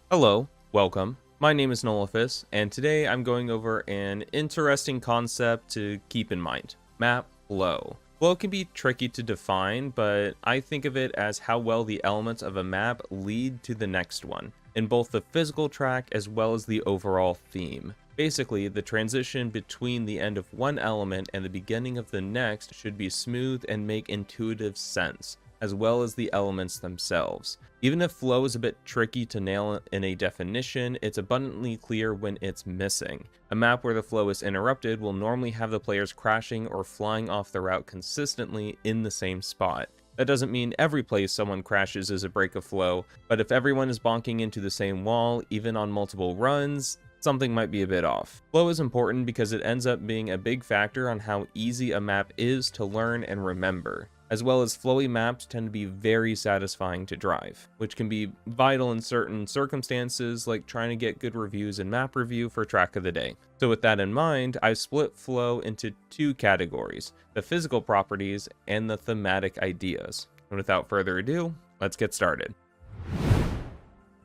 Hello, welcome. My name is Nolafis, and today I'm going over an interesting concept to keep in mind: map flow. Flow can be tricky to define, but I think of it as how well the elements of a map lead to the next one, in both the physical track as well as the overall theme. Basically, the transition between the end of one element and the beginning of the next should be smooth and make intuitive sense, as well as the elements themselves. Even if flow is a bit tricky to nail in a definition, it's abundantly clear when it's missing. A map where the flow is interrupted will normally have the players crashing or flying off the route consistently in the same spot. That doesn't mean every place someone crashes is a break of flow, but if everyone is bonking into the same wall, even on multiple runs, something might be a bit off. Flow is important because it ends up being a big factor on how easy a map is to learn and remember, as well as flowy maps tend to be very satisfying to drive, which can be vital in certain circumstances like trying to get good reviews in map review for track of the day. So with that in mind, I've split flow into two categories: the physical properties and the thematic ideas. And without further ado, let's get started.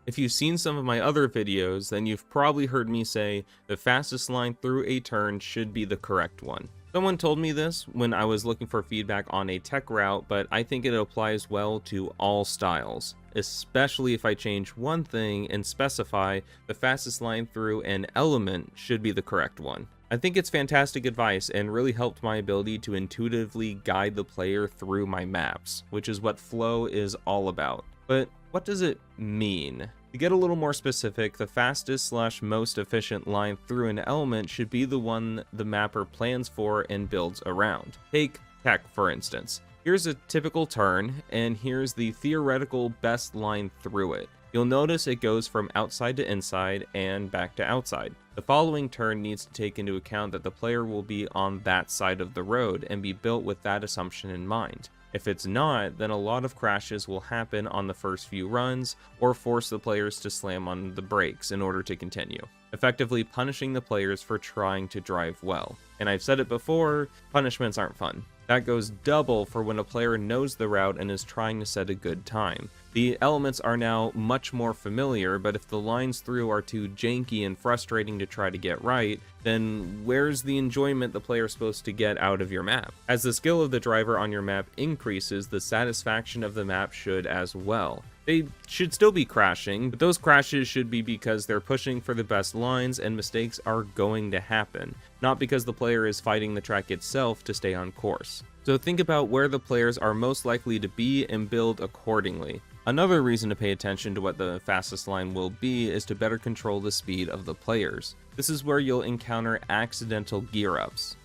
If you've seen some of my other videos, then you've probably heard me say the fastest line through a turn should be the correct one. Someone told me this when I was looking for feedback on a tech route, but I think it applies well to all styles, especially if I change one thing and specify the fastest line through an element should be the correct one. I think it's fantastic advice and really helped my ability to intuitively guide the player through my maps, which is what flow is all about. But what does it mean? To get a little more specific, the fastest/most efficient line through an element should be the one the mapper plans for and builds around. Take tech, for instance. Here's a typical turn, and here's the theoretical best line through it. You'll notice it goes from outside to inside and back to outside. The following turn needs to take into account that the player will be on that side of the road and be built with that assumption in mind. If it's not, then a lot of crashes will happen on the first few runs, or force the players to slam on the brakes in order to continue, effectively punishing the players for trying to drive well. And I've said it before, punishments aren't fun. That goes double for when a player knows the route and is trying to set a good time. The elements are now much more familiar, but if the lines through are too janky and frustrating to try to get right, then where's the enjoyment the player is supposed to get out of your map? As the skill of the driver on your map increases, the satisfaction of the map should as well. They should still be crashing, but those crashes should be because they're pushing for the best lines and mistakes are going to happen, not because the player is fighting the track itself to stay on course. So think about where the players are most likely to be and build accordingly. Another reason to pay attention to what the fastest line will be is to better control the speed of the players. This is where you'll encounter accidental gear ups.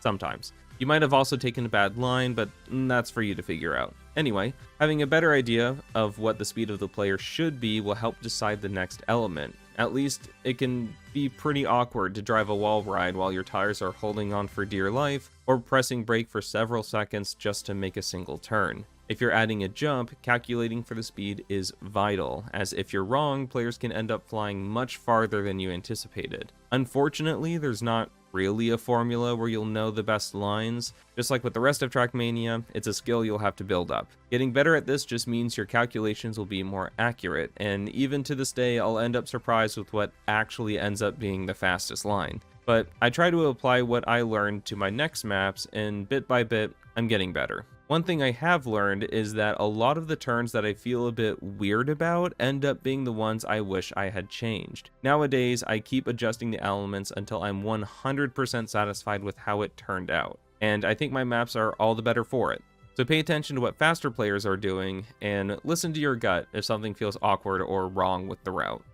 Sometimes. You might have also taken a bad line, but that's for you to figure out. Anyway, having a better idea of what the speed of the player should be will help decide the next element. At least it can be pretty awkward to drive a wall ride while your tires are holding on for dear life, or pressing brake for several seconds just to make a single turn. If you're adding a jump, calculating for the speed is vital, as if you're wrong, players can end up flying much farther than you anticipated. Unfortunately, there's not really a formula where you'll know the best lines. Just like with the rest of Trackmania, it's a skill you'll have to build up. Getting better at this just means your calculations will be more accurate, and even to this day, I'll end up surprised with what actually ends up being the fastest line. But I try to apply what I learned to my next maps, and bit by bit, I'm getting better. One thing I have learned is that a lot of the turns that I feel a bit weird about end up being the ones I wish I had changed. Nowadays, I keep adjusting the elements until I'm 100% satisfied with how it turned out, and I think my maps are all the better for it. So pay attention to what faster players are doing, and listen to your gut if something feels awkward or wrong with the route.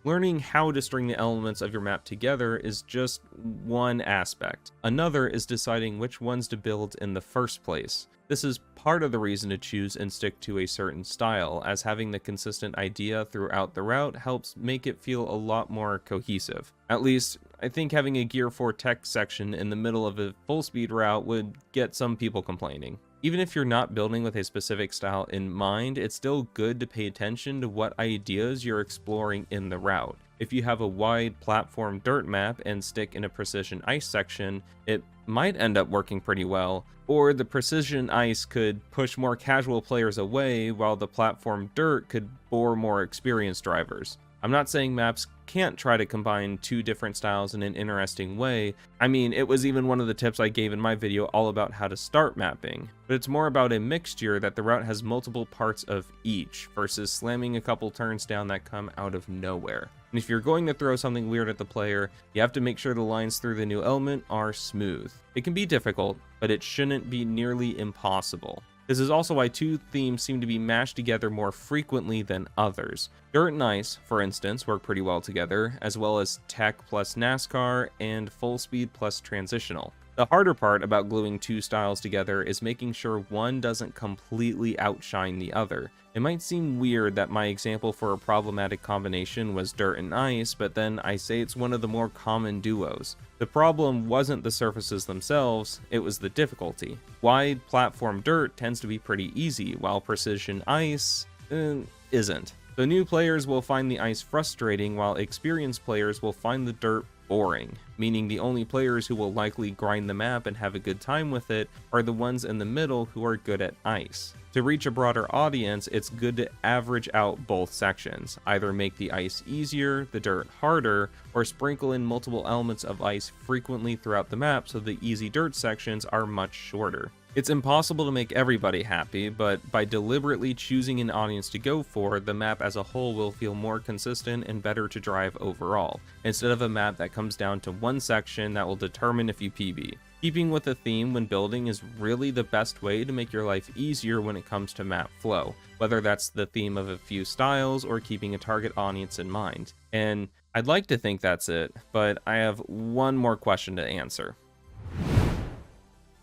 Learning how to string the elements of your map together is just one aspect. Another is deciding which ones to build in the first place. This is part of the reason to choose and stick to a certain style, as having the consistent idea throughout the route helps make it feel a lot more cohesive. At least, I think having a Gear 4 tech section in the middle of a full speed route would get some people complaining. Even if you're not building with a specific style in mind, it's still good to pay attention to what ideas you're exploring in the route. If you have a wide platform dirt map and stick in a precision ice section, it might end up working pretty well, or the precision ice could push more casual players away while the platform dirt could bore more experienced drivers. I'm not saying maps can't try to combine two different styles in an interesting way. I mean, it was even one of the tips I gave in my video all about how to start mapping, but it's more about a mixture that the route has multiple parts of each versus slamming a couple turns down that come out of nowhere. And if you're going to throw something weird at the player, you have to make sure the lines through the new element are smooth. It can be difficult, but it shouldn't be nearly impossible. This is also why two themes seem to be mashed together more frequently than others. Dirt and ice, for instance, work pretty well together, as well as tech plus NASCAR and full speed plus transitional. The harder part about gluing two styles together is making sure one doesn't completely outshine the other. It might seem weird that my example for a problematic combination was dirt and ice, but then I say it's one of the more common duos. The problem wasn't the surfaces themselves, it was the difficulty. Wide platform dirt tends to be pretty easy, while precision ice isn't. So new players will find the ice frustrating, while experienced players will find the dirt boring, meaning the only players who will likely grind the map and have a good time with it are the ones in the middle who are good at ice. To reach a broader audience, it's good to average out both sections, either make the ice easier, the dirt harder, or sprinkle in multiple elements of ice frequently throughout the map so the easy dirt sections are much shorter. It's impossible to make everybody happy, but by deliberately choosing an audience to go for, the map as a whole will feel more consistent and better to drive overall, instead of a map that comes down to one section that will determine if you PB. Keeping with a theme when building is really the best way to make your life easier when it comes to map flow, whether that's the theme of a few styles or keeping a target audience in mind. And I'd like to think that's it, but I have one more question to answer.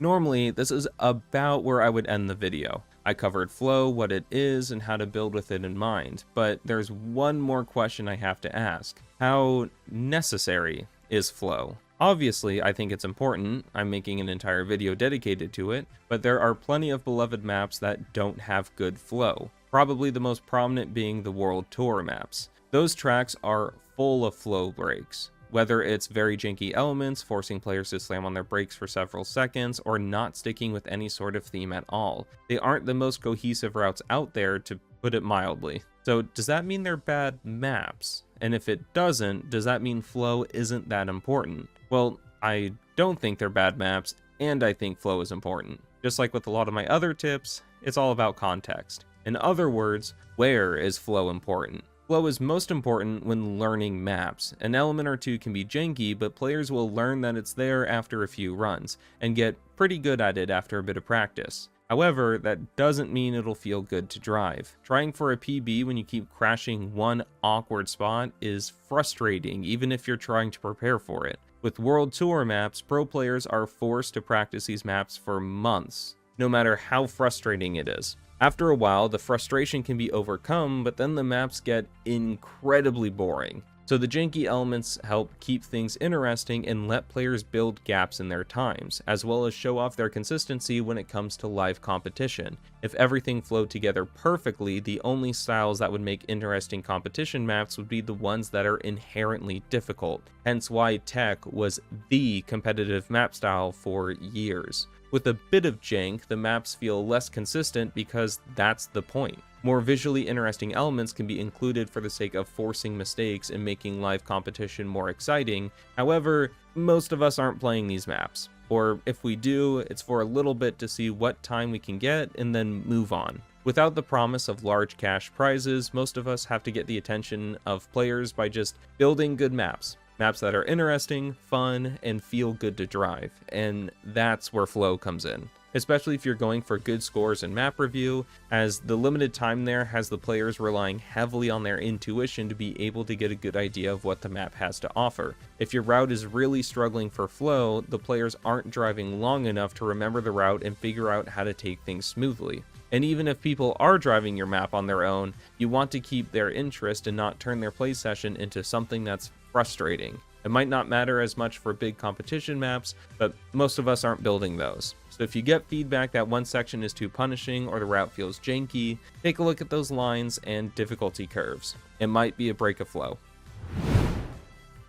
Normally, this is about where I would end the video. I covered flow, what it is, and how to build with it in mind, but there's one more question I have to ask. How necessary is flow? Obviously, I think it's important. I'm making an entire video dedicated to it, but there are plenty of beloved maps that don't have good flow. Probably the most prominent being the World Tour maps. Those tracks are full of flow breaks. Whether it's very janky elements, forcing players to slam on their brakes for several seconds, or not sticking with any sort of theme at all. They aren't the most cohesive routes out there, to put it mildly. So does that mean they're bad maps? And if it doesn't, does that mean flow isn't that important? Well, I don't think they're bad maps, and I think flow is important. Just like with a lot of my other tips, it's all about context. In other words, where is flow important? Flow is most important when learning maps. An element or two can be janky, but players will learn that it's there after a few runs, and get pretty good at it after a bit of practice. However, that doesn't mean it'll feel good to drive. Trying for a PB when you keep crashing one awkward spot is frustrating, even if you're trying to prepare for it. With World Tour maps, pro players are forced to practice these maps for months, no matter how frustrating it is. After a while, the frustration can be overcome, but then the maps get incredibly boring. So the janky elements help keep things interesting and let players build gaps in their times, as well as show off their consistency when it comes to live competition. If everything flowed together perfectly, the only styles that would make interesting competition maps would be the ones that are inherently difficult, hence why tech was the competitive map style for years. With a bit of jank, the maps feel less consistent because that's the point. More visually interesting elements can be included for the sake of forcing mistakes and making live competition more exciting. However, most of us aren't playing these maps. Or if we do, it's for a little bit to see what time we can get and then move on. Without the promise of large cash prizes, most of us have to get the attention of players by just building good maps. Maps that are interesting, fun, and feel good to drive, and that's where flow comes in. Especially if you're going for good scores in map review, as the limited time there has the players relying heavily on their intuition to be able to get a good idea of what the map has to offer. If your route is really struggling for flow, the players aren't driving long enough to remember the route and figure out how to take things smoothly. And even if people are driving your map on their own, you want to keep their interest and not turn their play session into something that's frustrating. It might not matter as much for big competition maps, but most of us aren't building those. So if you get feedback that one section is too punishing or the route feels janky, take a look at those lines and difficulty curves. It might be a break of flow.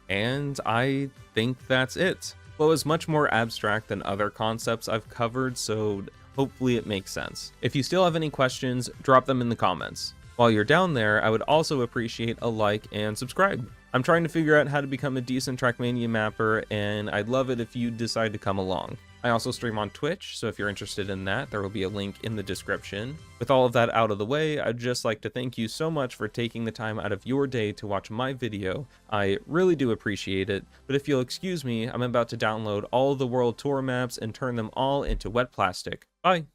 And I think that's it. Flow is much more abstract than other concepts I've covered, so hopefully it makes sense. If you still have any questions, drop them in the comments. While you're down there, I would also appreciate a like and subscribe. I'm trying to figure out how to become a decent Trackmania mapper, and I'd love it if you decide to come along. I also stream on Twitch, so if you're interested in that, there will be a link in the description. With all of that out of the way, I'd just like to thank you so much for taking the time out of your day to watch my video. I really do appreciate it, but if you'll excuse me, I'm about to download all the world tour maps and turn them all into wet plastic. Bye!